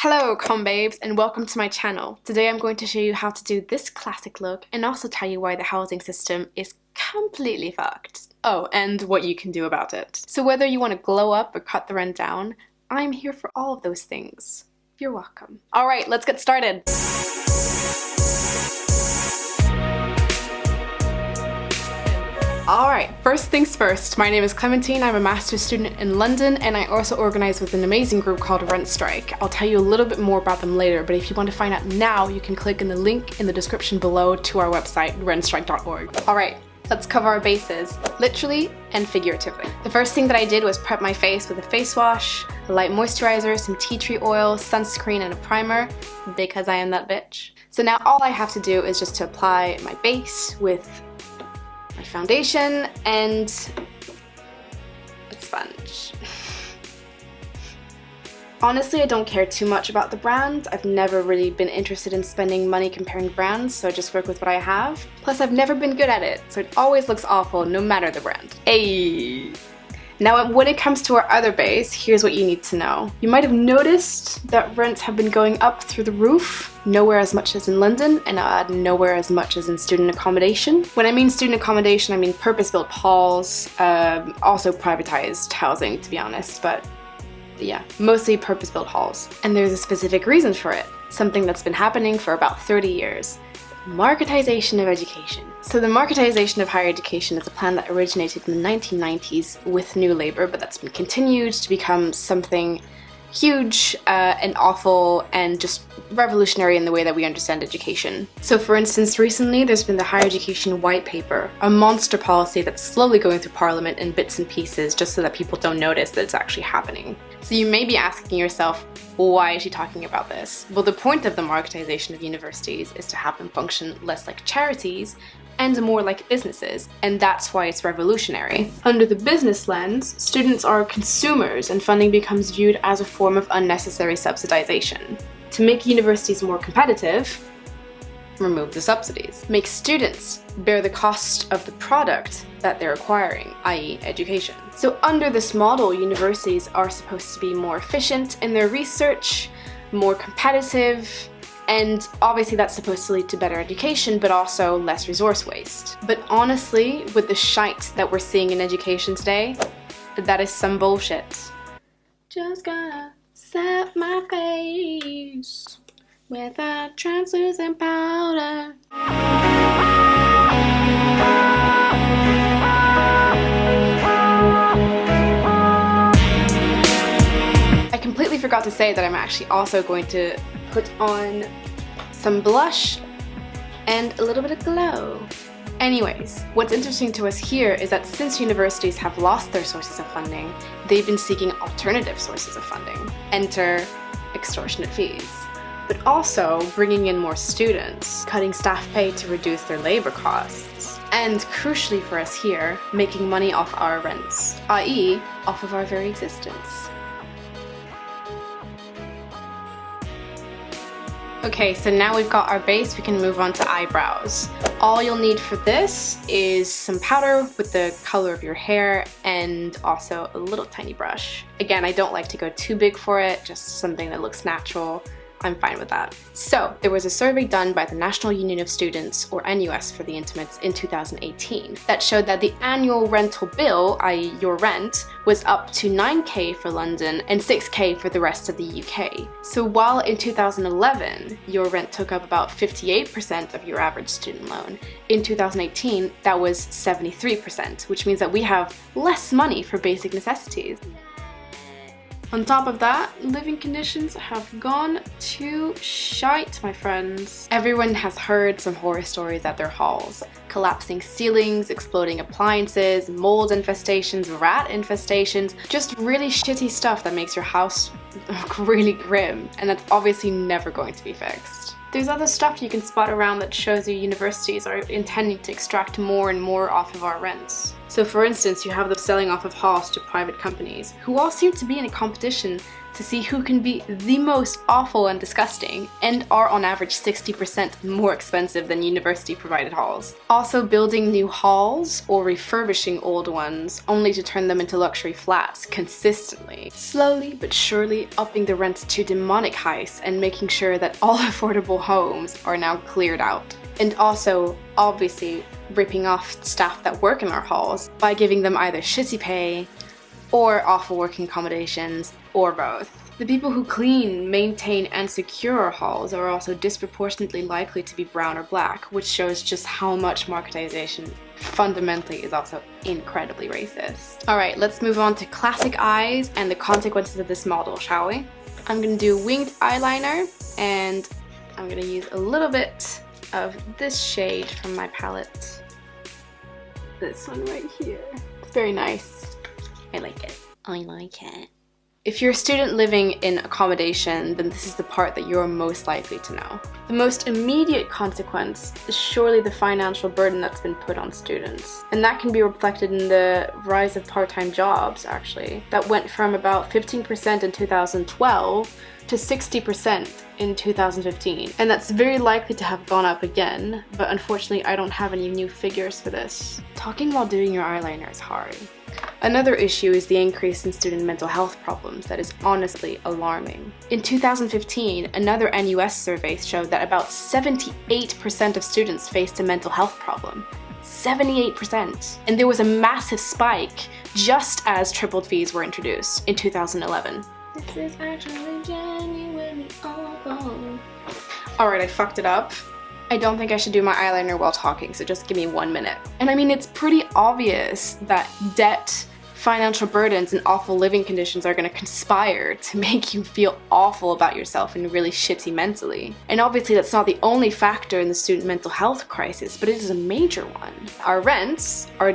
Hello combabes and welcome to my channel. Today I'm going to show you how to do this classic look and also tell you why the housing system is completely fucked. Oh, and what you can do about it. So whether you want to glow up or cut the rent down, I'm here for all of those things. You're welcome. Alright, let's get started. Alright, first things first, my name is Clementine, I'm a master's student in London and I also organize with an amazing group called Rent Strike. I'll tell you a little bit more about them later, but if you want to find out now, you can click in the link in the description below to our website, rentstrike.org. Alright, let's cover our bases, literally and figuratively. The first thing that I did was prep my face with a face wash, a light moisturizer, some tea tree oil, sunscreen, and a primer, because I am that bitch. So now all I have to do is just to apply my base with my foundation and a sponge. Honestly, I don't care too much about the brand. I've never really been interested in spending money comparing brands, so I just work with what I have. Plus, I've never been good at it, so it always looks awful no matter the brand. Ayy. Now, when it comes to our other base, here's what you need to know. You might have noticed that rents have been going up through the roof, nowhere as much as in London, and nowhere as much as in student accommodation. When I mean student accommodation, I mean purpose-built halls, also privatized housing, to be honest, but yeah, mostly purpose-built halls. And there's a specific reason for it, something that's been happening for about 30 years. Marketization of education. So the marketization of higher education is a plan that originated in the 1990s with New Labour, but that's been continued to become something huge and awful and just revolutionary in the way that we understand education. So for instance, recently there's been the Higher Education White Paper, a monster policy that's slowly going through Parliament in bits and pieces just so that people don't notice that it's actually happening. So you may be asking yourself, why is she talking about this? Well, the point of the marketization of universities is to have them function less like charities and more like businesses, and that's why it's revolutionary. Under the business lens, students are consumers and funding becomes viewed as a form of unnecessary subsidization. To make universities more competitive, remove the subsidies. Make students bear the cost of the product that they're acquiring, i.e. education. So under this model, universities are supposed to be more efficient in their research, more competitive, and obviously that's supposed to lead to better education, but also less resource waste. But honestly, with the shite that we're seeing in education today, that is some bullshit. Just gonna set my face with that translucent powder. I completely forgot to say that I'm actually also going to put on some blush and a little bit of glow. Anyways, what's interesting to us here is that since universities have lost their sources of funding, they've been seeking alternative sources of funding. Enter extortionate fees. But also bringing in more students, cutting staff pay to reduce their labor costs, and crucially for us here, making money off our rents, i.e. off of our very existence. Okay, so now we've got our base, we can move on to eyebrows. All you'll need for this is some powder with the color of your hair and also a little tiny brush. Again, I don't like to go too big for it, just something that looks natural. I'm fine with that. So, there was a survey done by the National Union of Students, or NUS for the intimates, in 2018 that showed that the annual rental bill, i.e. your rent, was up to 9k for London and 6k for the rest of the UK. So while in 2011, your rent took up about 58% of your average student loan, in 2018, that was 73%, which means that we have less money for basic necessities. On top of that, living conditions have gone to shite, my friends. Everyone has heard some horror stories at their halls. Collapsing ceilings, exploding appliances, mold infestations, rat infestations, just really shitty stuff that makes your house look really grim, and that's obviously never going to be fixed. There's other stuff you can spot around that shows you universities are intending to extract more and more off of our rents. So for instance, you have them selling off of halls to private companies, who all seem to be in a competition to see who can be the most awful and disgusting, and are on average 60% more expensive than university-provided halls. Also building new halls or refurbishing old ones only to turn them into luxury flats consistently. Slowly but surely upping the rents to demonic heights and making sure that all affordable homes are now cleared out. And also, obviously, ripping off staff that work in our halls by giving them either shitty pay or awful working accommodations, or both. The people who clean, maintain, and secure our halls are also disproportionately likely to be brown or black, which shows just how much marketization fundamentally is also incredibly racist. Alright, let's move on to classic eyes and the consequences of this model, shall we? I'm gonna do winged eyeliner, and I'm gonna use a little bit of this shade from my palette. This one right here. It's very nice. I like it. I like it. If you're a student living in accommodation, then this is the part that you're most likely to know. The most immediate consequence is surely the financial burden that's been put on students. And that can be reflected in the rise of part-time jobs, actually. That went from about 15% in 2012 to 60% in 2015. And that's very likely to have gone up again, but unfortunately I don't have any new figures for this. Talking while doing your eyeliner is hard. Another issue is the increase in student mental health problems that is honestly alarming. In 2015, another NUS survey showed that about 78% of students faced a mental health problem. 78%! And there was a massive spike just as tripled fees were introduced in 2011. This is actually genuinely awful. Alright, I fucked it up. I don't think I should do my eyeliner while talking, so just give me 1 minute. And I mean, it's pretty obvious that debt, financial burdens, and awful living conditions are going to conspire to make you feel awful about yourself and really shitty mentally. And obviously that's not the only factor in the student mental health crisis, but it is a major one. Our rents, our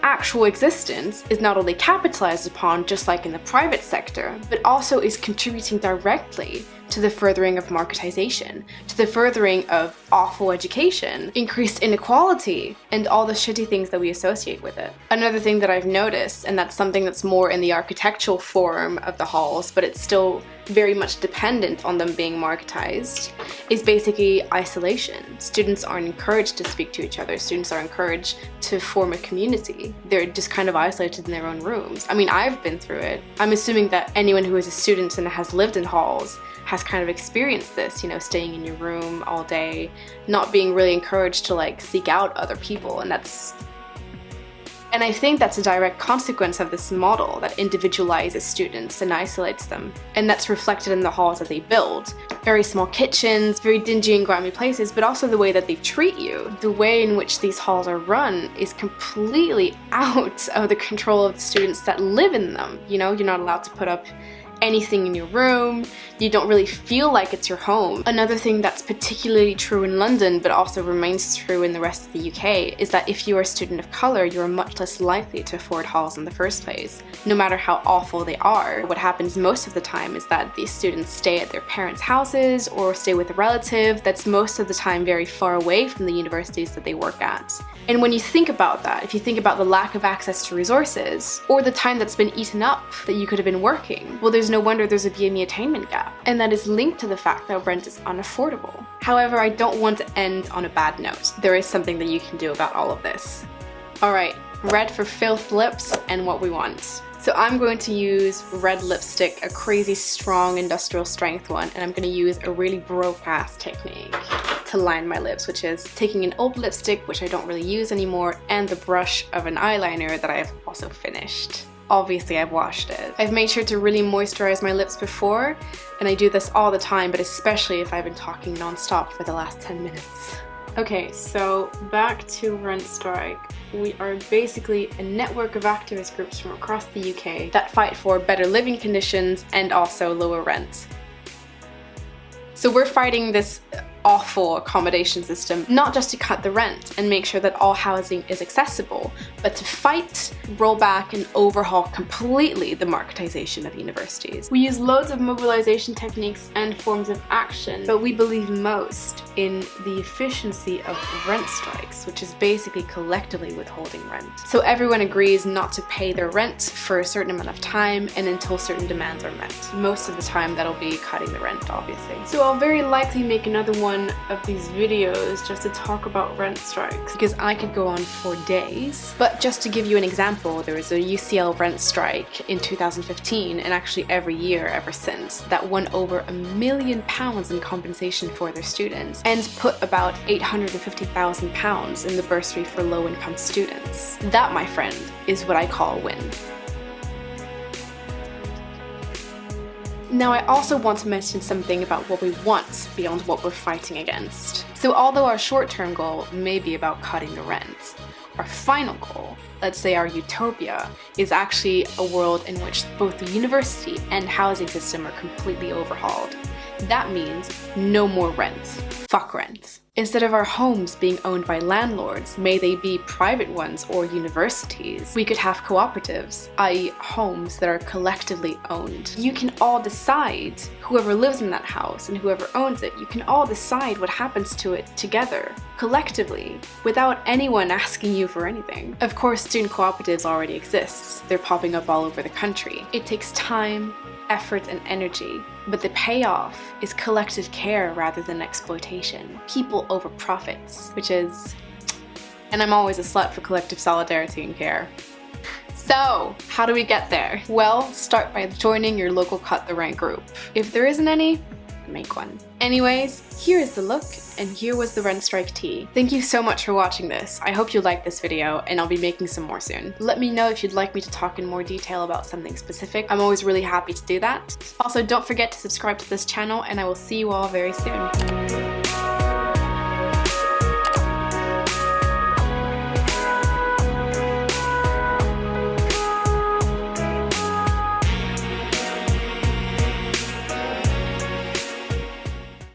actual existence, is not only capitalized upon just like in the private sector, but also is contributing directly to the furthering of marketization, to the furthering of awful education, increased inequality, and all the shitty things that we associate with it. Another thing that I've noticed, and that's something that's more in the architectural form of the halls, but it's still very much dependent on them being marketized, is basically isolation. Students aren't encouraged to speak to each other. Students are encouraged to form a community. They're just kind of isolated in their own rooms. I mean, I've been through it. I'm assuming that anyone who is a student and has lived in halls has kind of experienced this, you know, staying in your room all day, not being really encouraged to like seek out other people, and I think that's a direct consequence of this model that individualizes students and isolates them. And that's reflected in the halls that they build. Very small kitchens, very dingy and grimy places, but also the way that they treat you. The way in which these halls are run is completely out of the control of the students that live in them. You know, you're not allowed to put up anything in your room. You don't really feel like it's your home. Another thing that's particularly true in London, but also remains true in the rest of the UK, is that if you are a student of colour, you are much less likely to afford halls in the first place, no matter how awful they are. What happens most of the time is that these students stay at their parents' houses or stay with a relative that's most of the time very far away from the universities that they work at. And when you think about that, if you think about the lack of access to resources, or the time that's been eaten up that you could have been working, well, there's no wonder there's a BME attainment gap. And that is linked to the fact that rent is unaffordable. However, I don't want to end on a bad note. There is something that you can do about all of this. Alright, red for filth lips and what we want. So I'm going to use red lipstick, a crazy strong industrial strength one, and I'm going to use a really broke-ass technique to line my lips, which is taking an old lipstick, which I don't really use anymore, and the brush of an eyeliner that I've also finished. Obviously I've washed it. I've made sure to really moisturize my lips before, and I do this all the time, but especially if I've been talking non-stop for the last 10 minutes. Okay, so back to Rent Strike. We are basically a network of activist groups from across the UK that fight for better living conditions and also lower rents. So we're fighting this awful accommodation system, not just to cut the rent and make sure that all housing is accessible, but to fight, roll back, and overhaul completely the marketization of universities. We use loads of mobilization techniques and forms of action, but we believe most in the efficiency of rent strikes, which is basically collectively withholding rent. So everyone agrees not to pay their rent for a certain amount of time and until certain demands are met. Most of the time that'll be cutting the rent, obviously. So I'll very likely make another one of these videos just to talk about rent strikes, because I could go on for days. But just to give you an example, there was a UCL rent strike in 2015, and actually every year ever since, that won over £1 million in compensation for their students and put about £850,000 in the bursary for low-income students. That, my friend, is what I call a win. Now, I also want to mention something about what we want beyond what we're fighting against. So although our short-term goal may be about cutting the rent, our final goal, let's say our utopia, is actually a world in which both the university and housing system are completely overhauled. That means no more rent. Fuck rent. Instead of our homes being owned by landlords, may they be private ones or universities, we could have cooperatives, i.e. homes that are collectively owned. You can all decide, whoever lives in that house and whoever owns it, you can all decide what happens to it together, collectively, without anyone asking you for anything. Of course, student cooperatives already exist. They're popping up all over the country. It takes time, effort, and energy, but the payoff is collective care rather than exploitation. People over profits, which is... and I'm always a slut for collective solidarity and care. So, how do we get there? Well, start by joining your local Cut the Rent group. If there isn't any, make one. Anyways, here is the look, and here was the rent strike tea. Thank you so much for watching this. I hope you liked this video, and I'll be making some more soon. Let me know if you'd like me to talk in more detail about something specific. I'm always really happy to do that. Also, don't forget to subscribe to this channel, and I will see you all very soon.